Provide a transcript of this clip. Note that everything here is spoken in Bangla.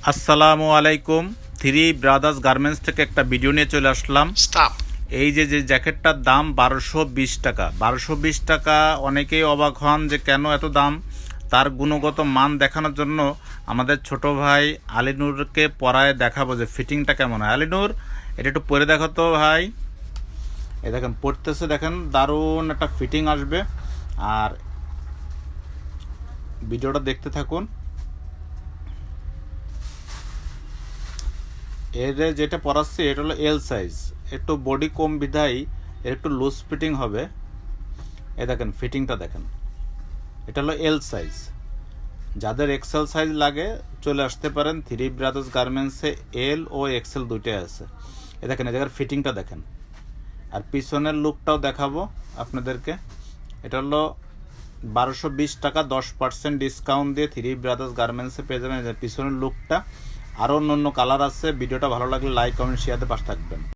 আসসালামু আলাইকুম। থ্রি ব্রাদার্স গার্মেন্টস থেকে একটা ভিডিও নিয়ে চলে আসলাম। এই যে যে জ্যাকেটটার দাম 1220 টাকা। 1220 টাকা, অনেকেই অবাক হন যে কেন এত দাম। তার গুণগত মান দেখানোর জন্য আমাদের ছোট ভাই আলিনুরকে পরায় দেখাবো যে ফিটিংটা কেমন হয়। আলিনুর, এটা একটু পরে দেখো তো ভাই। এই দেখেন পরতেছে, দেখেন দারুণ একটা ফিটিং আসবে। আর ভিডিওটা দেখতে থাকুন। এর যেটা পরাচ্ছি এটা হলো এল সাইজ, একটু বডি কম বিধায় এর একটু লুজ ফিটিং হবে। এ দেখেন ফিটিংটা দেখেন, এটা হলো এল সাইজ। যাদের এক্সেল সাইজ লাগে চলে আসতে পারেন থ্রি ব্রাদার্স গার্মেন্টসে। এল ও এক্সেল দুইটাই আছে। এ দেখেন এই জায়গার ফিটিংটা দেখেন। আর পিছনের লুকটাও দেখাবো আপনাদেরকে। এটা হলো 1220 টাকা, 10% ডিসকাউন্ট দিয়ে থ্রি ব্রাদার্স গার্মেন্টসে পেয়ে যাবেন। পিছনের লুকটা আরও অন্য অন্য কালার আছে। ভিডিওটা ভালো লাগলে লাইক কমেন্ট শেয়ারতে পাশে থাকবেন।